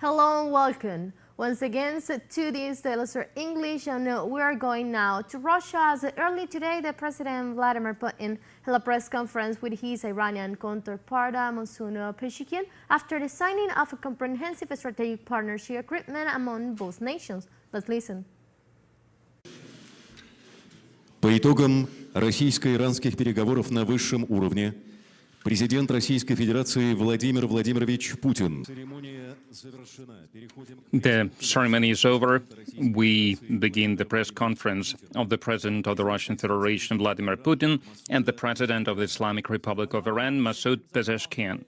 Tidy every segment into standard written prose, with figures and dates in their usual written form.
Hello and welcome once again to this TeleSUR English, and we are going now to Russia. As early today, the President Vladimir Putin held a press conference with his Iranian counterpart, Masoud Pezeshkian, after the signing of a comprehensive strategic partnership agreement among both nations. Let's listen. По итогам российско-иранских переговоров на высшем уровне президент Российской Федерации Владимир Владимирович Путин. The ceremony is over. We begin the press conference of the President of the Russian Federation, Vladimir Putin, and the President of the Islamic Republic of Iran, Masoud Pezeshkian.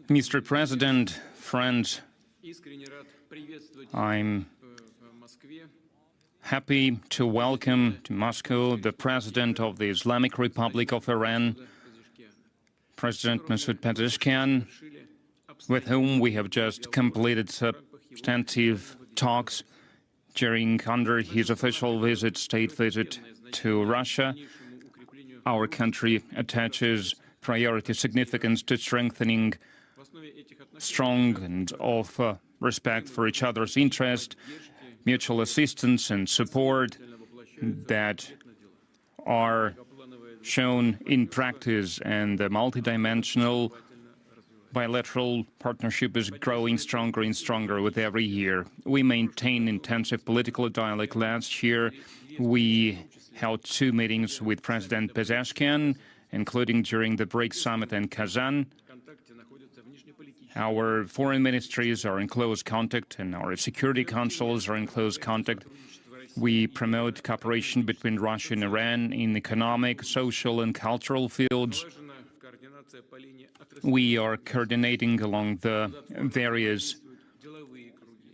Mr. President, friends, I'm happy to welcome to Moscow the President of the Islamic Republic of Iran, President Masoud Pezeshkian, with whom we have just completed substantive talks under his official state visit to Russia. Our country attaches priority significance to strengthening strong and of respect for each other's interest, mutual assistance and support that are shown in practice, and the multidimensional bilateral partnership is growing stronger and stronger with every year. We maintain intensive political dialogue. Last year, we held 2 meetings with President Pezeshkian, including during the BRICS summit in Kazan. Our foreign ministries are in close contact, and our security councils are in close contact. We promote cooperation between Russia and Iran in economic, social, and cultural fields. We are coordinating along the various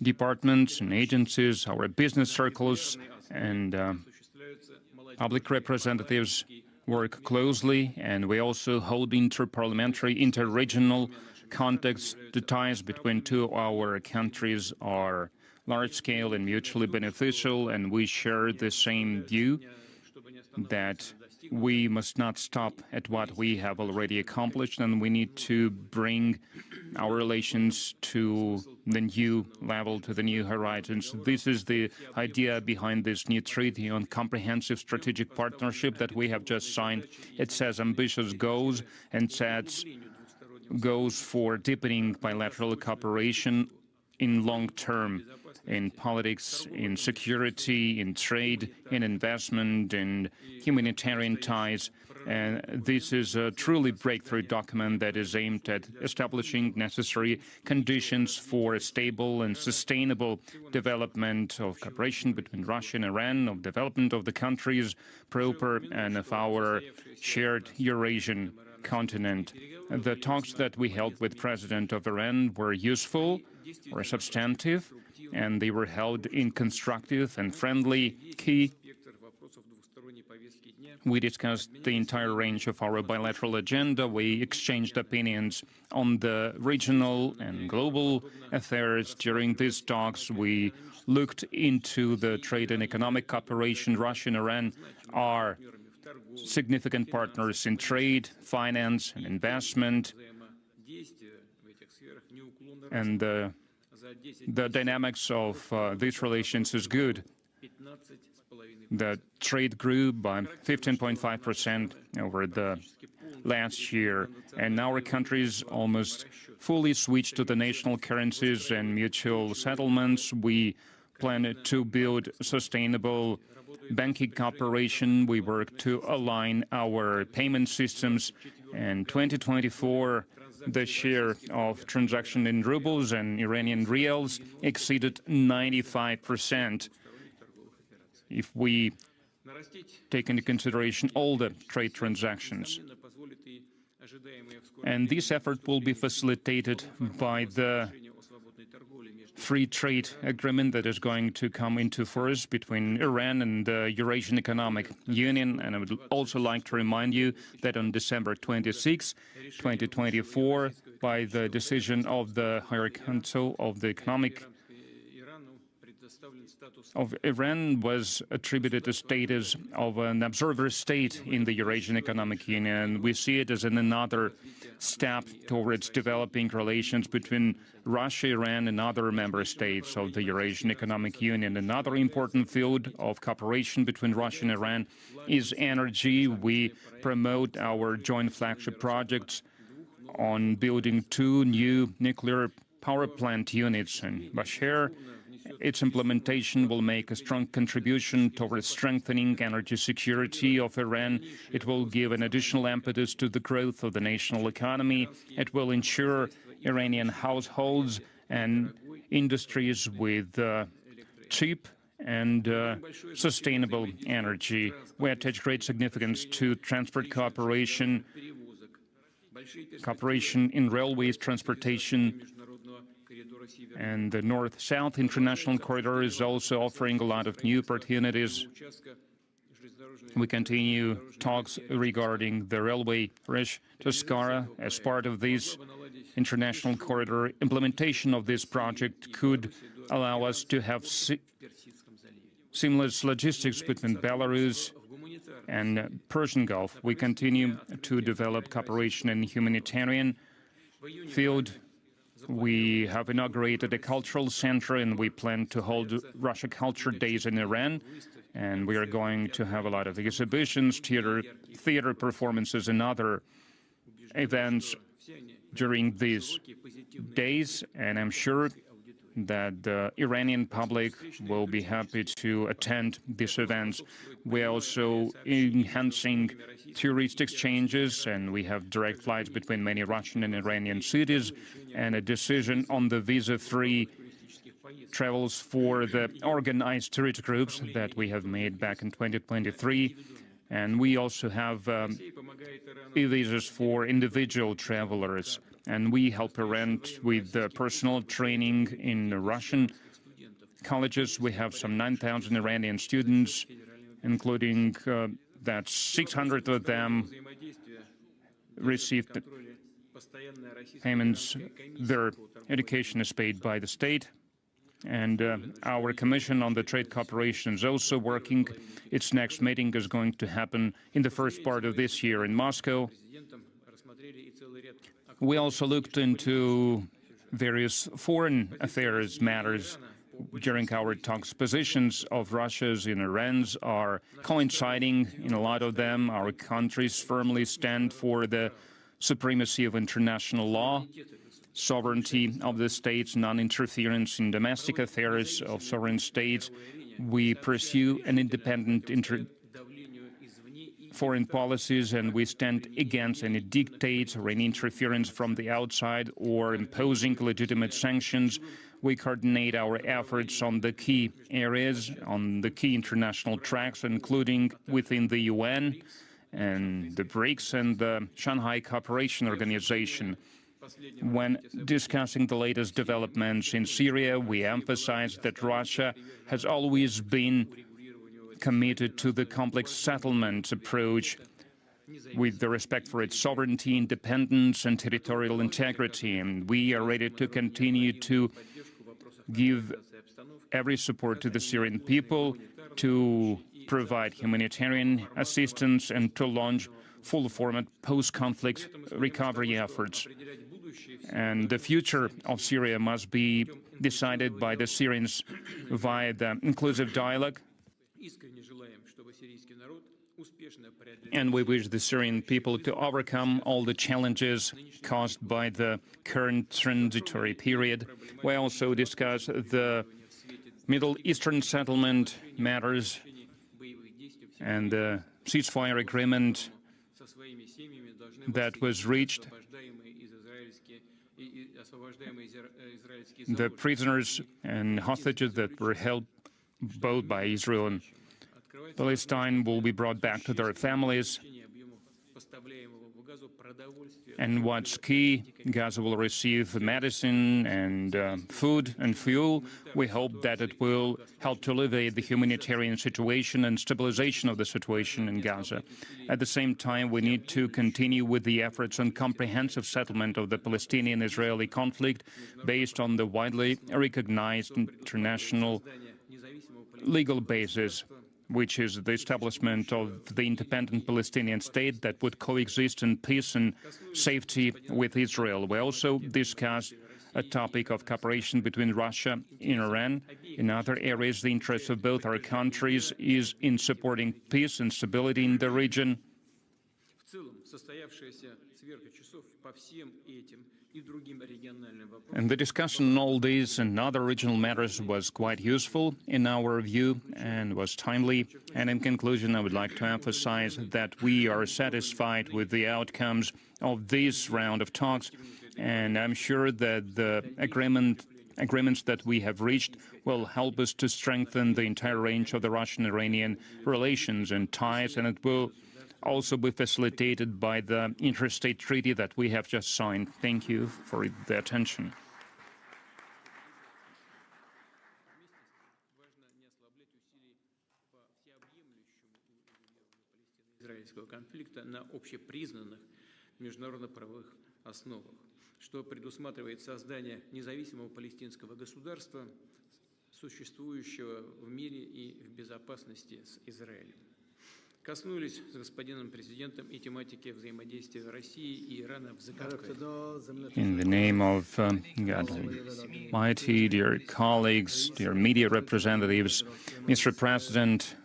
departments and agencies. Our business circles and public representatives work closely, and we also hold inter-parliamentary, inter-regional contacts. The ties between two of our countries are large-scale and mutually beneficial, and we share the same view that we must not stop at what we have already accomplished, and we need to bring our relations to the new level, to the new horizons. This is the idea behind this new treaty on comprehensive strategic partnership that we have just signed. It sets ambitious goals and sets goals for deepening bilateral cooperation in long term, in politics, in security, in trade, in investment, in humanitarian ties. And this is a truly breakthrough document that is aimed at establishing necessary conditions for a stable and sustainable development of cooperation between Russia and Iran, of development of the countries proper, and of our shared Eurasian continent. The talks that we held with President of Iran were useful, were substantive, and they were held in constructive and friendly key. We discussed the entire range of our bilateral agenda. We exchanged opinions on the regional and global affairs. During these talks, we looked into the trade and economic cooperation. Russia and Iran are significant partners in trade, finance, and investment. And the dynamics of these relations is good. The trade grew by 15.5% over the last year, and our countries almost fully switched to the national currencies and mutual settlements. We plan to build sustainable banking cooperation. We work to align our payment systems. In 2024, the share of transaction in rubles and Iranian rials exceeded 95%. If we take into consideration all the trade transactions. And this effort will be facilitated by the free trade agreement that is going to come into force between Iran and the Eurasian Economic Union. And I would also like to remind you that on December 26, 2024, by the decision of the Higher Council of the Economic of Iran was attributed the status of an observer state in the Eurasian Economic Union. We see it as another step towards developing relations between Russia, Iran, and other member states of the Eurasian Economic Union. Another important field of cooperation between Russia and Iran is energy. We promote our joint flagship projects on building 2 new nuclear power plant units in Bushehr. Its implementation will make a strong contribution towards strengthening energy security of Iran. It will give an additional impetus to the growth of the national economy. It will ensure Iranian households and industries with cheap and sustainable energy. We attach great significance to transport cooperation in railways, transportation, and the North-South International Corridor is also offering a lot of new opportunities. We continue talks regarding the railway bridge to Skara as part of this international corridor. Implementation of this project could allow us to have seamless logistics between Belarus and Persian Gulf. We continue to develop cooperation in the humanitarian field. We have inaugurated a cultural center, and we plan to hold Russia Culture Days in Iran. And we are going to have a lot of exhibitions, theater performances, and other events during these days. And I'm sure that the Iranian public will be happy to attend these events. We're also enhancing tourist exchanges, and we have direct flights between many Russian and Iranian cities, and a decision on the visa-free travels for the organized tourist groups that we have made back in 2023. And we also have e-visas for individual travelers. And we help Iran with personal training in Russian colleges. We have some 9,000 Iranian students, including that 600 of them received payments. Their education is paid by the state. And our Commission on the Trade Cooperation is also working. Its next meeting is going to happen in the first part of this year in Moscow. We also looked into various foreign affairs matters during our talks. Positions of Russia's and Iran's are coinciding in a lot of them. Our countries firmly stand for the supremacy of international law, sovereignty of the states, non-interference in domestic affairs of sovereign states. We pursue an independent foreign policies, and we stand against any dictates or any interference from the outside or imposing legitimate sanctions. We coordinate our efforts on the key areas, on the key international tracks, including within the UN and the BRICS and the Shanghai Cooperation Organization. When discussing the latest developments in Syria, we emphasize that Russia has always been committed to the complex settlement approach with the respect for its sovereignty, independence, and territorial integrity. And we are ready to continue to give every support to the Syrian people, to provide humanitarian assistance, and to launch full-format post-conflict recovery efforts. And the future of Syria must be decided by the Syrians via the inclusive dialogue. And we wish the Syrian people to overcome all the challenges caused by the current transitory period. We also discuss the Middle Eastern settlement matters and the ceasefire agreement that was reached. The prisoners and hostages that were held both by Israel and Palestine will be brought back to their families. And what's key, Gaza will receive medicine and food and fuel. We hope that it will help to alleviate the humanitarian situation and stabilization of the situation in Gaza. At the same time, we need to continue with the efforts on comprehensive settlement of the Palestinian-Israeli conflict based on the widely recognized international legal basis, which is the establishment of the independent Palestinian state that would coexist in peace and safety with Israel. We also discussed a topic of cooperation between Russia and Iran. In other areas, the interest of both our countries is in supporting peace and stability in the region. And the discussion on all these and other regional matters was quite useful in our view and was timely. And in conclusion, I would like to emphasize that we are satisfied with the outcomes of this round of talks. And I'm sure that the agreements that we have reached will help us to strengthen the entire range of the Russian-Iranian relations and ties, and it will also be facilitated by the interstate treaty that we have just signed. Thank you for the attention. Что предусматривает создание независимого палестинского государства, существующего в мире и в безопасности с Израилем. Коснулись с господином президентом и тематики взаимодействия России и Ирана в Закавказье. In the name of God Almighty, dear colleagues, dear media representatives, Mr. President,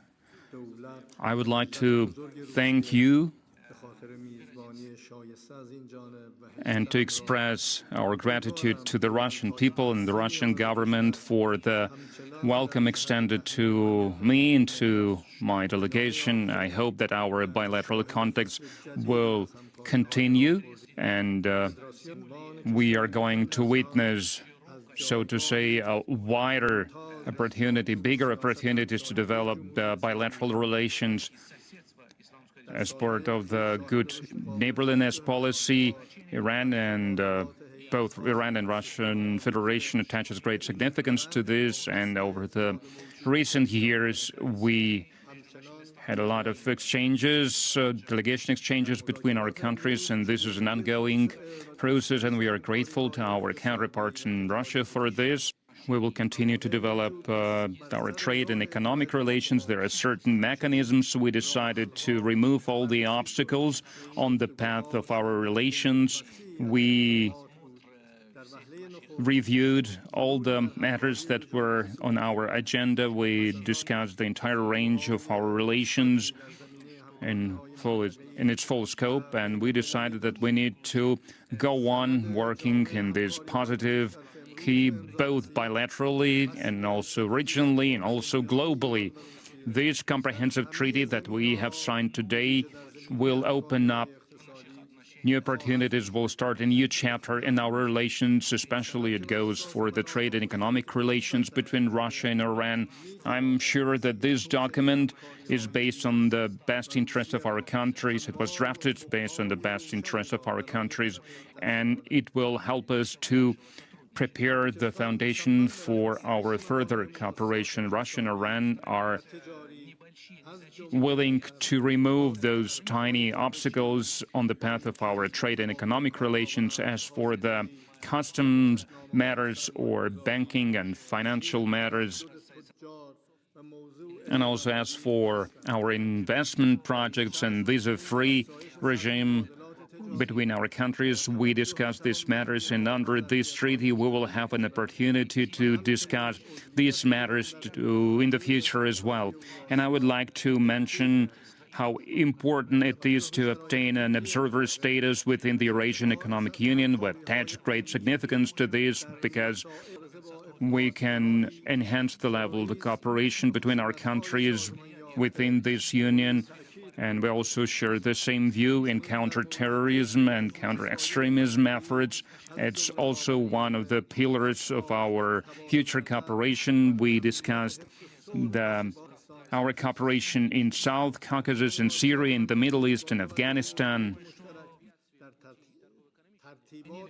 I would like to thank you and to express our gratitude to the Russian people and the Russian government for the welcome extended to me and to my delegation. I hope that our bilateral contacts will continue, and we are going to witness, so to say, a wider opportunity, bigger opportunities to develop bilateral relations as part of the good neighborliness policy. Iran and both Iran and Russian Federation attaches great significance to this, and over the recent years we had a lot of exchanges, delegation exchanges between our countries, and this is an ongoing process, and we are grateful to our counterparts in Russia for this. We will continue to develop our trade and economic relations. There are certain mechanisms. We decided to remove all the obstacles on the path of our relations. We reviewed all the matters that were on our agenda. We discussed the entire range of our relations in its full scope, and we decided that we need to go on working in this positive key, both bilaterally and also regionally and also globally. This comprehensive treaty that we have signed today will open up new opportunities, will start a new chapter in our relations, especially it goes for the trade and economic relations between Russia and Iran. I'm sure that this document is based on the best interest of our countries. It was drafted based on the best interest of our countries, and it will help us to prepare the foundation for our further cooperation. Russia and Iran are willing to remove those tiny obstacles on the path of our trade and economic relations. As for the customs matters or banking and financial matters, and also as for our investment projects and visa-free regime between our countries, we discussed these matters, and under this treaty we will have an opportunity to discuss these matters in the future as well. And I would like to mention how important it is to obtain an observer status within the Eurasian Economic Union. We attach great significance to this because we can enhance the level of the cooperation between our countries within this union. And we also share the same view in counterterrorism and counter-extremism efforts. It's also one of the pillars of our future cooperation. We discussed our cooperation in South Caucasus, in Syria, in the Middle East, and Afghanistan.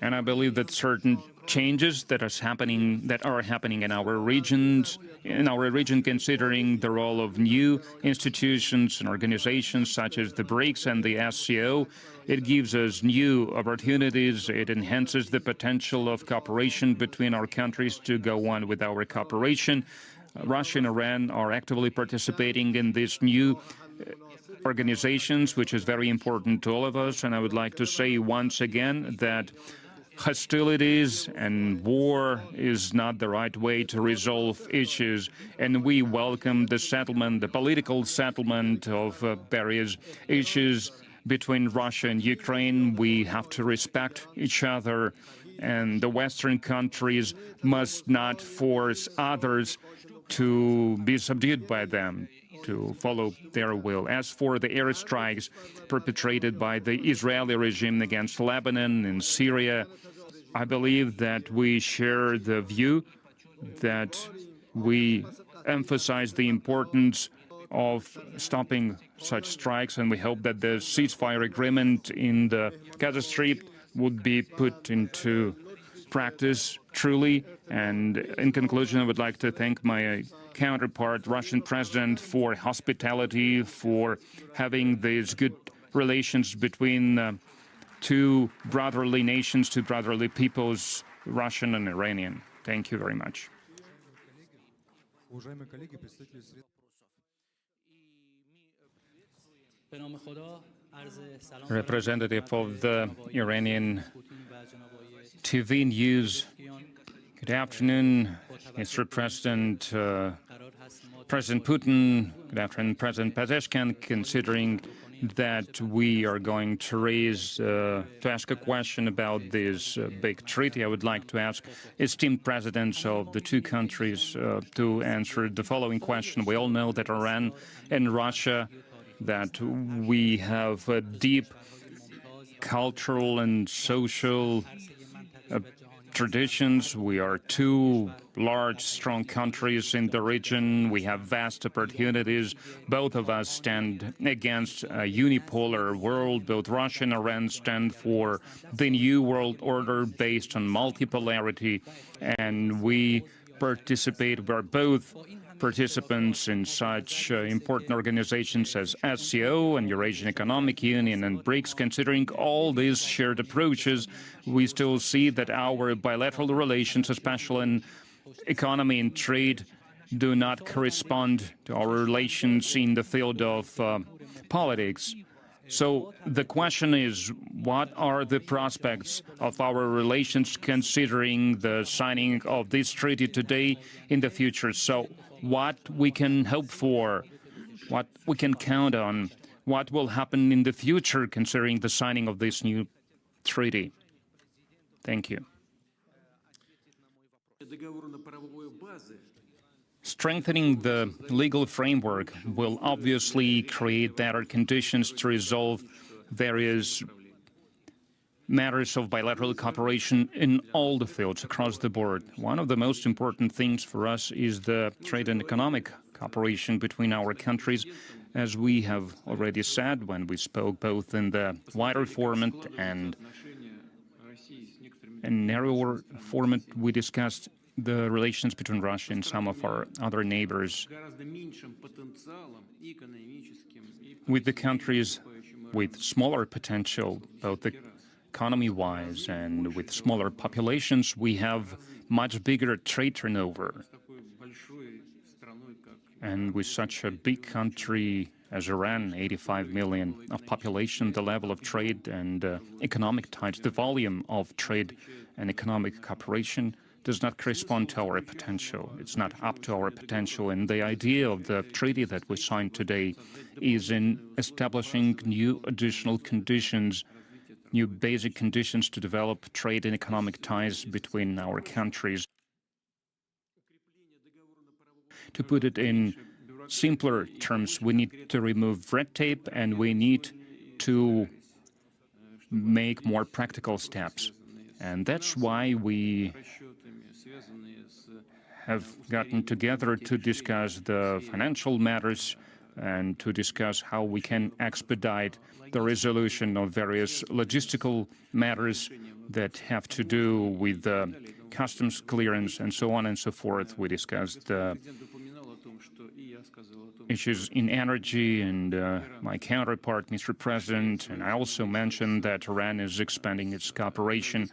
And I believe that certain changes that are happening in our region, considering the role of new institutions and organizations such as the BRICS and the SCO, it gives us new opportunities. It enhances the potential of cooperation between our countries to go on with our cooperation. Russia and Iran are actively participating in these new organizations, which is very important to all of us. And I would like to say once again that hostilities and war is not the right way to resolve issues. And we welcome the settlement, the political settlement of various issues between Russia and Ukraine. We have to respect each other, and the Western countries must not force others to be subdued by them, to follow their will. As for the airstrikes perpetrated by the Israeli regime against Lebanon and Syria, I believe that we share the view that we emphasize the importance of stopping such strikes, and we hope that the ceasefire agreement in the Gaza Strip would be put into practice truly. And in conclusion, I would like to thank my counterpart, Russian president, for hospitality, for having these good relations between two brotherly nations, two brotherly peoples, Russian and Iranian. Thank you very much. Representative of the Iranian TV news. Good afternoon, Mr. President, President Putin. Good afternoon, President Pezeshkian. Considering that we are going to ask a question about this big treaty, I would like to ask esteemed presidents of the two countries to answer the following question. We all know that Iran and Russia, that we have a deep cultural and social traditions. We are two large, strong countries in the region. We have vast opportunities. Both of us stand against a unipolar world. Both Russia and Iran stand for the new world order based on multipolarity. And we participate, we're both participants in such important organizations as SCO and Eurasian Economic Union and BRICS. Considering all these shared approaches, we still see that our bilateral relations, especially in economy and trade, do not correspond to our relations in the field of politics. So the question is, what are the prospects of our relations considering the signing of this treaty today in the future? So what we can hope for, what we can count on, what will happen in the future considering the signing of this new treaty? Thank you. Strengthening the legal framework will obviously create better conditions to resolve various matters of bilateral cooperation in all the fields across the board. One of the most important things for us is the trade and economic cooperation between our countries, as we have already said when we spoke both in the wider format and in narrower format. We discussed the relations between Russia and some of our other neighbors. With the countries with smaller potential, both economy-wise and with smaller populations, we have much bigger trade turnover. And with such a big country as Iran, 85 million of population, the level of trade and economic ties, the volume of trade and economic cooperation does not correspond to our potential. It's not up to our potential. And the idea of the treaty that we signed today is in establishing new additional conditions, new basic conditions to develop trade and economic ties between our countries. To put it in simpler terms, we need to remove red tape and we need to make more practical steps. And that's why we have gotten together to discuss the financial matters and to discuss how we can expedite the resolution of various logistical matters that have to do with customs clearance and so on and so forth. We discussed issues in energy, and my counterpart, Mr. President, and I also mentioned that Iran is expanding its cooperation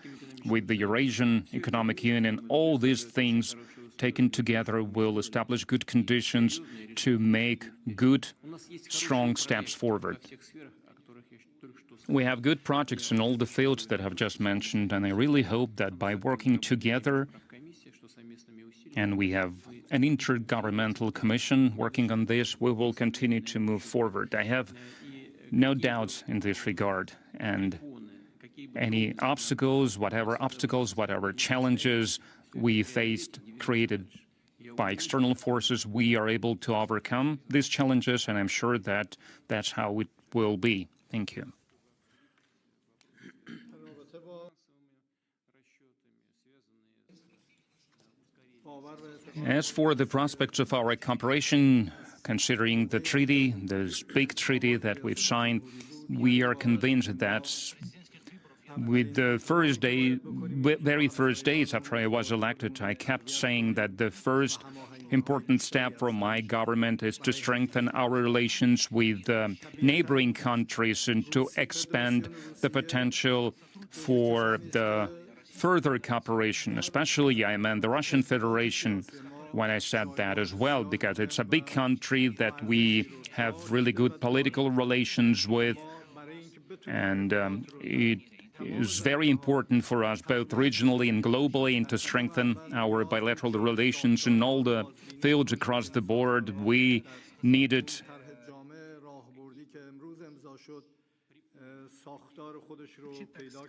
with the Eurasian Economic Union. All these things taken together, will establish good conditions to make good, strong steps forward. We have good projects in all the fields that I've just mentioned, and I really hope that by working together, and we have an intergovernmental commission working on this, we will continue to move forward. I have no doubts in this regard, and any obstacles, whatever challenges we faced, created by external forces, we are able to overcome these challenges, and I'm sure that that's how it will be. Thank you. As for the prospects of our cooperation, considering the treaty, this big treaty that we've signed, we are convinced that with the very first days after I was elected, I kept saying that the first important step for my government is to strengthen our relations with neighboring countries and to expand the potential for the further cooperation, especially I meant the Russian Federation when I said that as well, because it's a big country that we have really good political relations with, and it is very important for us both regionally and globally, and to strengthen our bilateral relations in all the fields across the board. We needed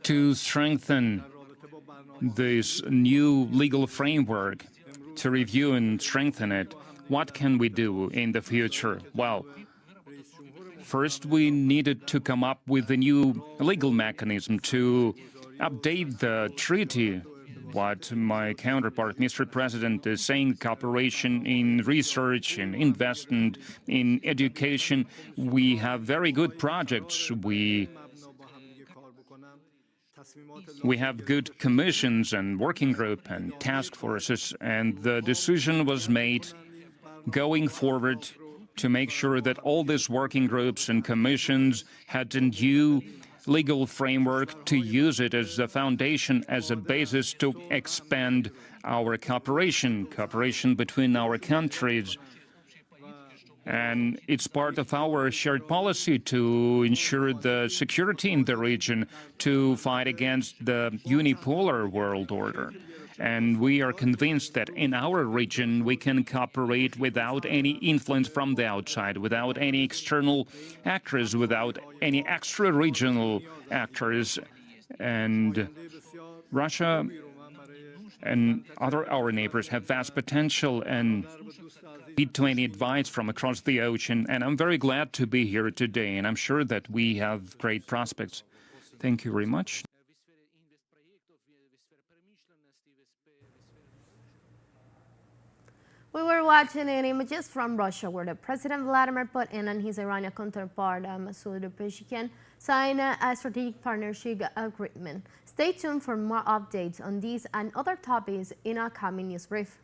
to strengthen this new legal framework, to review and strengthen it. What can we do in the future? Well, first, we needed to come up with a new legal mechanism to update the treaty. What my counterpart, Mr. President, is saying, cooperation in research, in investment, in education. We have very good projects. We have good commissions and working group and task forces, and the decision was made going forward to make sure that all these working groups and commissions had a new legal framework, to use it as a foundation, as a basis to expand our cooperation between our countries. And it's part of our shared policy to ensure the security in the region, to fight against the unipolar world order. And we are convinced that in our region we can cooperate without any influence from the outside, without any external actors, without any extra-regional actors. And Russia and our neighbors have vast potential and need to any advice from across the ocean. And I'm very glad to be here today, and I'm sure that we have great prospects. Thank you very much. We were watching images from Russia where the President Vladimir Putin and his Iranian counterpart, Masoud Pezeshkian, signed a strategic partnership agreement. Stay tuned for more updates on these and other topics in our coming news brief.